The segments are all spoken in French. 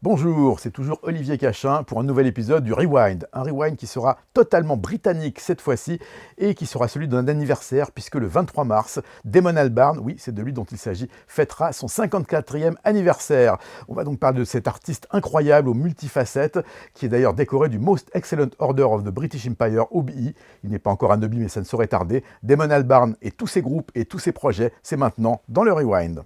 Bonjour, c'est toujours Olivier Cachin pour un nouvel épisode du Rewind. Un Rewind qui sera totalement britannique cette fois-ci et qui sera celui d'un anniversaire puisque le 23 mars, Damon Albarn, oui c'est de lui dont il s'agit, fêtera son 54e anniversaire. On va donc parler de cet artiste incroyable aux multifacettes qui est d'ailleurs décoré du Most Excellent Order of the British Empire, OBE. Il n'est pas encore anobli mais ça ne saurait tarder. Damon Albarn et tous ses groupes et tous ses projets, c'est maintenant dans le Rewind.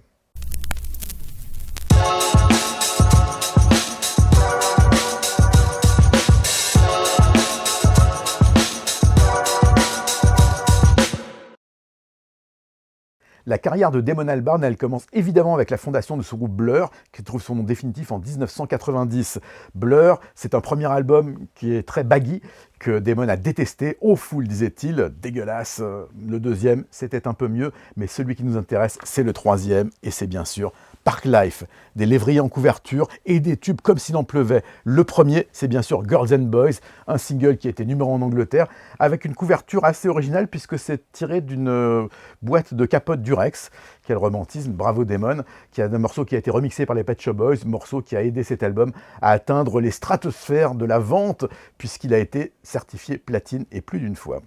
La carrière de Damon Albarn, elle commence évidemment avec la fondation de ce groupe Blur, qui trouve son nom définitif en 1990. Blur, c'est un premier album qui est très baggy, que Damon a détesté, au full disait-il, dégueulasse. Le deuxième, c'était un peu mieux, mais celui qui nous intéresse, c'est le troisième, et c'est bien sûr Parklife, des lévriers en couverture et des tubes comme s'il en pleuvait. Le premier, c'est bien sûr Girls and Boys, un single qui a été numéro 1 en Angleterre, avec une couverture assez originale puisque c'est tiré d'une boîte de capote Durex. Quel romantisme, bravo Damon, qui a un morceau qui a été remixé par les Pet Shop Boys, morceau qui a aidé cet album à atteindre les stratosphères de la vente puisqu'il a été certifié platine et plus d'une fois.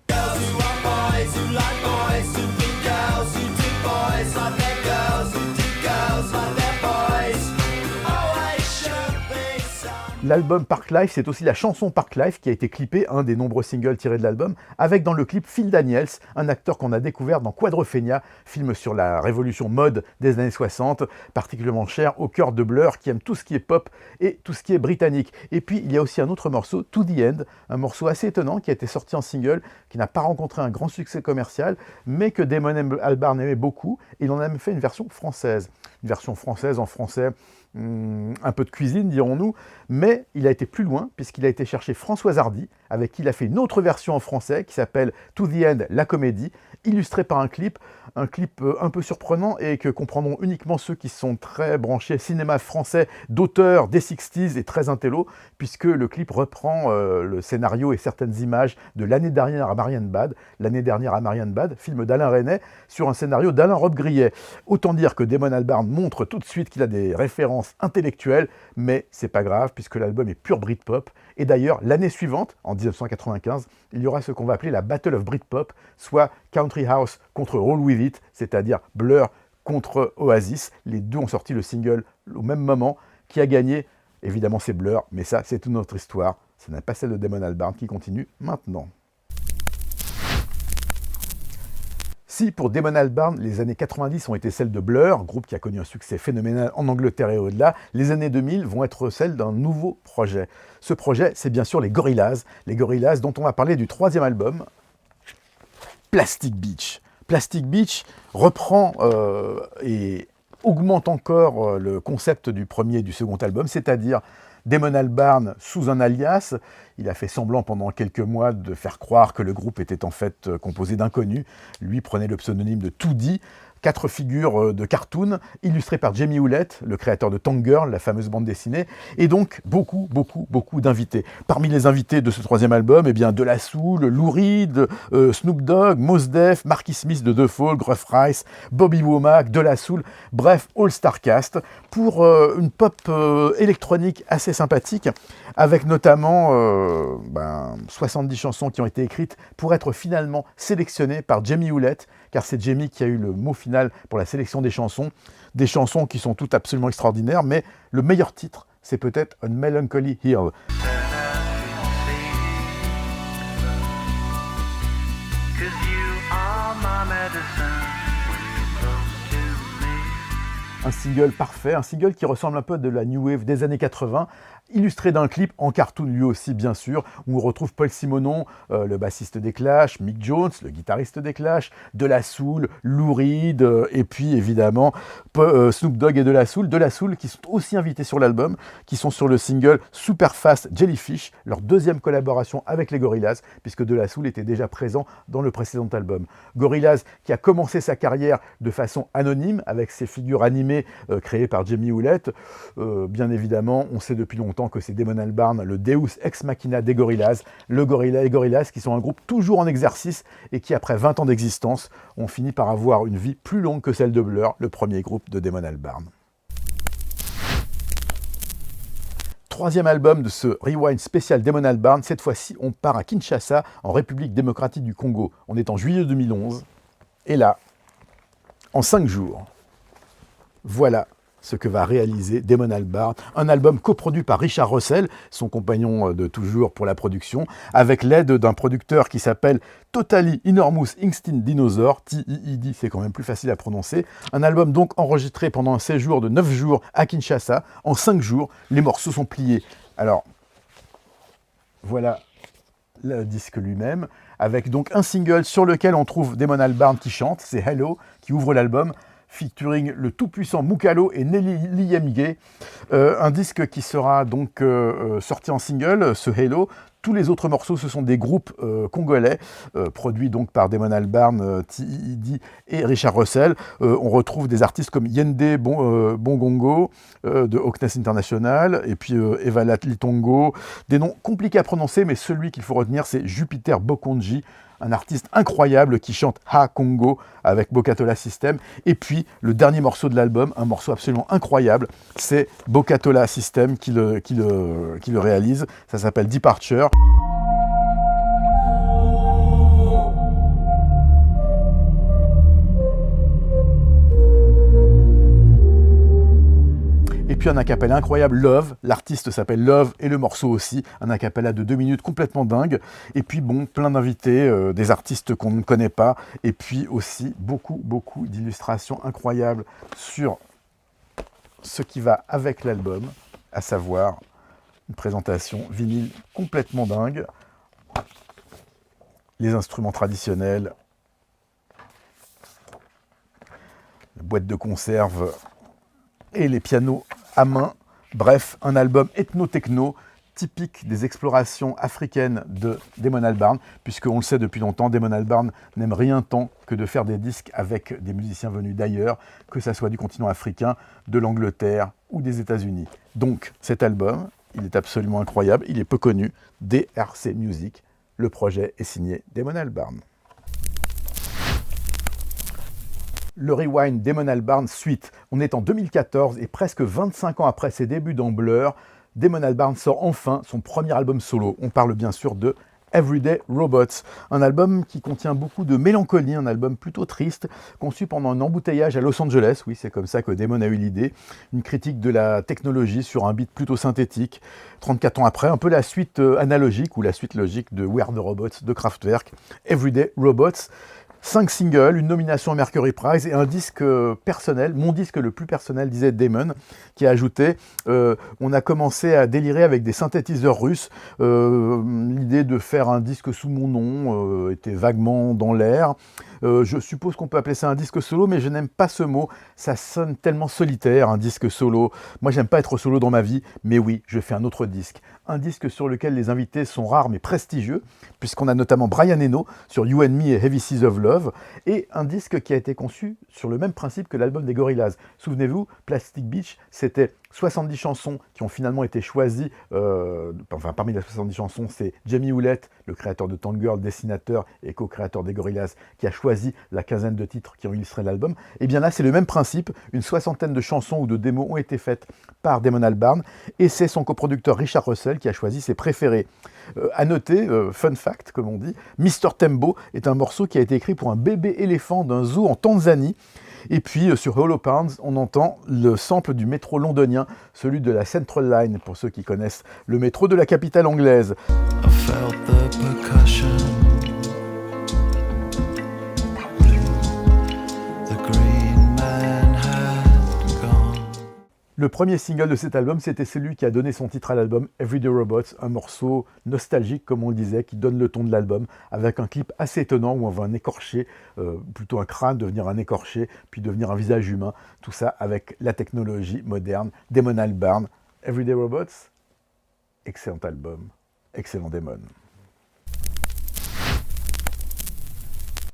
L'album Parklife, c'est aussi la chanson Parklife qui a été clippée, un des nombreux singles tirés de l'album, avec dans le clip Phil Daniels, un acteur qu'on a découvert dans Quadrophenia, film sur la révolution mode des années 60, particulièrement cher au cœur de Blur, qui aime tout ce qui est pop et tout ce qui est britannique. Et puis il y a aussi un autre morceau, To The End, un morceau assez étonnant qui a été sorti en single, qui n'a pas rencontré un grand succès commercial, mais que Damon Albarn aimait beaucoup, et il en a même fait une version française. Une version française en français, un peu de cuisine dirons-nous, mais il a été plus loin puisqu'il a été chercher Françoise Hardy, avec qui il a fait une autre version en français qui s'appelle To The End, la comédie, illustrée par un clip un peu surprenant et que comprendront uniquement ceux qui sont très branchés cinéma français d'auteur des 60s et très intello, puisque le clip reprend le scénario et certaines images de l'année dernière à Marianne Bad, film d'Alain Resnais, sur un scénario d'Alain Robbe-Grillet. Autant dire que Damon Albarn montre tout de suite qu'il a des références intellectuelles, mais c'est pas grave puisque l'album est pur Britpop. Et d'ailleurs, l'année suivante, en 1995, il y aura ce qu'on va appeler la Battle of Britpop, soit Country House contre Roll With It, c'est-à-dire Blur contre Oasis. Les deux ont sorti le single au même moment. Qui a gagné? Évidemment, c'est Blur, mais ça, c'est une autre histoire. Ce n'est pas celle de Damon Albarn qui continue maintenant. Si pour Damon Albarn, les années 90 ont été celles de Blur, groupe qui a connu un succès phénoménal en Angleterre et au-delà, les années 2000 vont être celles d'un nouveau projet. Ce projet, c'est bien sûr les Gorillaz dont on va parler du troisième album, Plastic Beach. Plastic Beach reprend et augmente encore le concept du premier et du second album, c'est-à-dire Damon Albarn sous un alias. Il a fait semblant pendant quelques mois de faire croire que le groupe était en fait composé d'inconnus. Lui prenait le pseudonyme de 2D. 4 figures de cartoon illustrées par Jamie Hewlett, le créateur de Tank Girl, la fameuse bande dessinée, et donc beaucoup d'invités. Parmi les invités de ce troisième album, eh bien De La Soul, Lou Reed, Snoop Dogg, Mos Def, Marky Smith de The Fall, Gruff Rhys, Bobby Womack, De La Soul, bref, all-star cast, pour une pop électronique assez sympathique, avec notamment 70 chansons qui ont été écrites pour être finalement sélectionnées par Jamie Hewlett, car c'est Jamie qui a eu le mot final pour la sélection des chansons qui sont toutes absolument extraordinaires, mais le meilleur titre, c'est peut-être On Melancholy Hill. Un single parfait, un single qui ressemble un peu de la New Wave des années 80, illustré d'un clip en cartoon lui aussi bien sûr, où on retrouve Paul Simonon, le bassiste des Clash, Mick Jones, le guitariste des Clash, De La Soul, Lou Reed, et puis évidemment Snoop Dogg et De La Soul qui sont aussi invités sur l'album, qui sont sur le single Super Fast Jellyfish, leur deuxième collaboration avec les Gorillaz, puisque De La Soul était déjà présent dans le précédent album. Gorillaz qui a commencé sa carrière de façon anonyme, avec ses figures animées créées par Jamie Hewlett. Bien évidemment, on sait depuis longtemps longtemps que c'est Damon Albarn, le Deus ex machina des Gorillaz, les Gorillaz qui sont un groupe toujours en exercice et qui, après 20 ans d'existence, ont fini par avoir une vie plus longue que celle de Blur, le premier groupe de Damon Albarn. Troisième album de ce Rewind spécial Damon Albarn, cette fois-ci on part à Kinshasa, en République démocratique du Congo. On est en juillet 2011, et là, en 5 jours, voilà ce que va réaliser Damon Albarn, un album coproduit par Richard Russell, son compagnon de toujours pour la production, avec l'aide d'un producteur qui s'appelle Totally Enormous Instinct Dinosaur, TEED, c'est quand même plus facile à prononcer. Un album donc enregistré pendant un séjour de 9 jours à Kinshasa. En 5 jours, les morceaux sont pliés. Alors, voilà le disque lui-même, avec donc un single sur lequel on trouve Damon Albarn qui chante, c'est Hello, qui ouvre l'album, featuring le tout-puissant Mukalo et Nelly Liyamige. Un disque qui sera donc sorti en single, ce Hello. Tous les autres morceaux, ce sont des groupes congolais, produits donc par Damon Albarn, TEED et Richard Russell. On retrouve des artistes comme Yende Bongongo, de Oknes International, et puis Evalat Litongo. Des noms compliqués à prononcer, mais celui qu'il faut retenir, c'est Jupiter Bokonji, un artiste incroyable qui chante Ha Congo avec Bokatola System. Et puis, le dernier morceau de l'album, un morceau absolument incroyable, c'est Bokatola System qui le réalise. Ça s'appelle Departure. Et puis un acapella incroyable, Love, l'artiste s'appelle Love et le morceau aussi, un acapella de 2 minutes complètement dingue. Et puis bon, plein d'invités, des artistes qu'on ne connaît pas, et puis aussi beaucoup d'illustrations incroyables sur ce qui va avec l'album, à savoir une présentation vinyle complètement dingue, les instruments traditionnels, la boîte de conserve et les pianos à main. Bref, un album ethno-techno typique des explorations africaines de Damon Albarn, puisqu'on le sait depuis longtemps, Damon Albarn n'aime rien tant que de faire des disques avec des musiciens venus d'ailleurs, que ça soit du continent africain, de l'Angleterre ou des États-Unis. Donc cet album, il est absolument incroyable, il est peu connu, DRC Music. Le projet est signé Damon Albarn. Le Rewind Damon Albarn suite. On est en 2014 et presque 25 ans après ses débuts dans Blur, Damon Albarn sort enfin son premier album solo. On parle bien sûr de Everyday Robots, un album qui contient beaucoup de mélancolie, un album plutôt triste, conçu pendant un embouteillage à Los Angeles. Oui, c'est comme ça que Damon a eu l'idée. Une critique de la technologie sur un beat plutôt synthétique. 34 ans après, un peu la suite analogique ou la suite logique de We Are the Robots de Kraftwerk. Everyday Robots. 5 singles, une nomination au Mercury Prize et un disque personnel, mon disque le plus personnel, disait Damon, qui a ajouté on a commencé à délirer avec des synthétiseurs russes. L'idée de faire un disque sous mon nom était vaguement dans l'air. Je suppose qu'on peut appeler ça un disque solo, mais je n'aime pas ce mot. Ça sonne tellement solitaire, un disque solo. Moi, j'aime pas être solo dans ma vie, mais oui, je fais un autre disque. Un disque sur lequel les invités sont rares mais prestigieux, puisqu'on a notamment Brian Eno sur You and Me et Heavy Seas of Love, et un disque qui a été conçu sur le même principe que l'album des Gorillaz. Souvenez-vous, Plastic Beach, c'était 70 chansons qui ont finalement été choisies, parmi les 70 chansons, c'est Jamie Hewlett, le créateur de Tank Girl, dessinateur et co-créateur des Gorillaz, qui a choisi la quinzaine de titres qui ont illustré l'album. Et bien là, c'est le même principe, une 60aine de chansons ou de démos ont été faites par Damon Albarn, et c'est son coproducteur Richard Russell qui a choisi ses préférés. À noter, fun fact, comme on dit, Mr. Tembo est un morceau qui a été écrit pour un bébé éléphant d'un zoo en Tanzanie. Et puis sur Hollow Pounds, on entend le sample du métro londonien, celui de la Central Line, pour ceux qui connaissent le métro de la capitale anglaise. I felt the percussion. The green man had gone. Le premier single de cet album, c'était celui qui a donné son titre à l'album, Everyday Robots, un morceau nostalgique, comme on le disait, qui donne le ton de l'album, avec un clip assez étonnant où on voit un écorché, plutôt un crâne devenir un écorché, puis devenir un visage humain, tout ça avec la technologie moderne. Damon Albarn, Everyday Robots, excellent album, excellent Damon.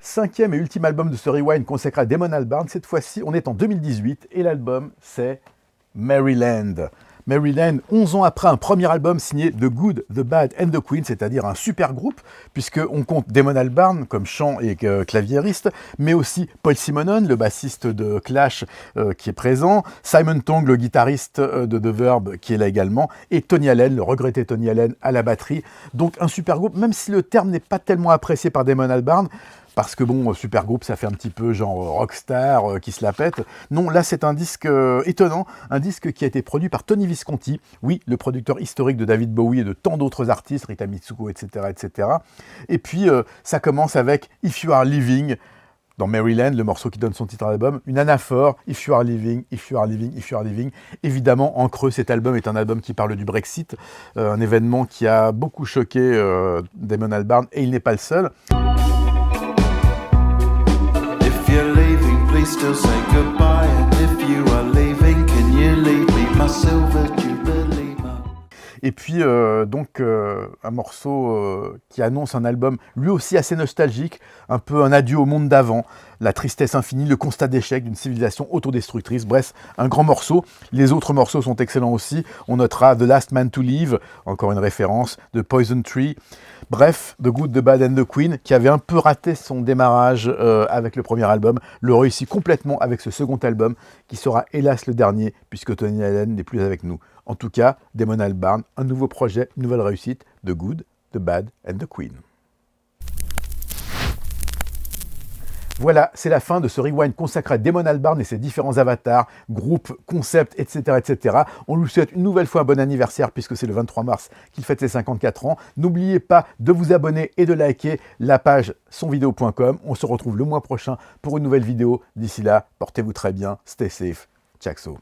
5e et ultime album de ce Rewind consacré à Damon Albarn, cette fois-ci on est en 2018 et l'album c'est Maryland. Maryland, 11 ans après un premier album signé The Good, The Bad and The Queen, c'est-à-dire un super groupe, puisqu'on compte Damon Albarn comme chant et claviériste, mais aussi Paul Simonon, le bassiste de Clash, qui est présent, Simon Tong, le guitariste de The Verb, qui est là également, et Tony Allen, le regretté Tony Allen, à la batterie. Donc un super groupe, même si le terme n'est pas tellement apprécié par Damon Albarn, parce que bon, super groupe, ça fait un petit peu genre rockstar qui se la pète. Non, là c'est un disque étonnant, un disque qui a été produit par Tony Visconti, oui, le producteur historique de David Bowie et de tant d'autres artistes, Rita Mitsuko, etc., etc. Et puis ça commence avec If You Are Living, dans Maryland, le morceau qui donne son titre à l'album, une anaphore, If You Are Living, If You Are Living, If You Are Living. Évidemment, en creux, cet album est un album qui parle du Brexit, un événement qui a beaucoup choqué Damon Albarn, et il n'est pas le seul. Still say goodbye, and if you are leaving, can you leave me my silver jubilee? Et puis un morceau qui annonce un album lui aussi assez nostalgique, un peu un adieu au monde d'avant, la tristesse infinie, le constat d'échec d'une civilisation autodestructrice. Bref, un grand morceau. Les autres morceaux sont excellents aussi. On notera The Last Man to Leave, encore une référence, de Poison Tree. Bref, The Good, The Bad and The Queen, qui avait un peu raté son démarrage avec le premier album, le réussit complètement avec ce second album, qui sera hélas le dernier, puisque Tony Allen n'est plus avec nous. En tout cas, Damon Albarn, un nouveau projet, une nouvelle réussite, The Good, The Bad and The Queen. Voilà, c'est la fin de ce rewind consacré à Damon Albarn et ses différents avatars, groupes, concepts, etc., etc. On lui souhaite une nouvelle fois un bon anniversaire puisque c'est le 23 mars qu'il fête ses 54 ans. N'oubliez pas de vous abonner et de liker la page sonvideo.com. On se retrouve le mois prochain pour une nouvelle vidéo. D'ici là, portez-vous très bien, stay safe, ciao.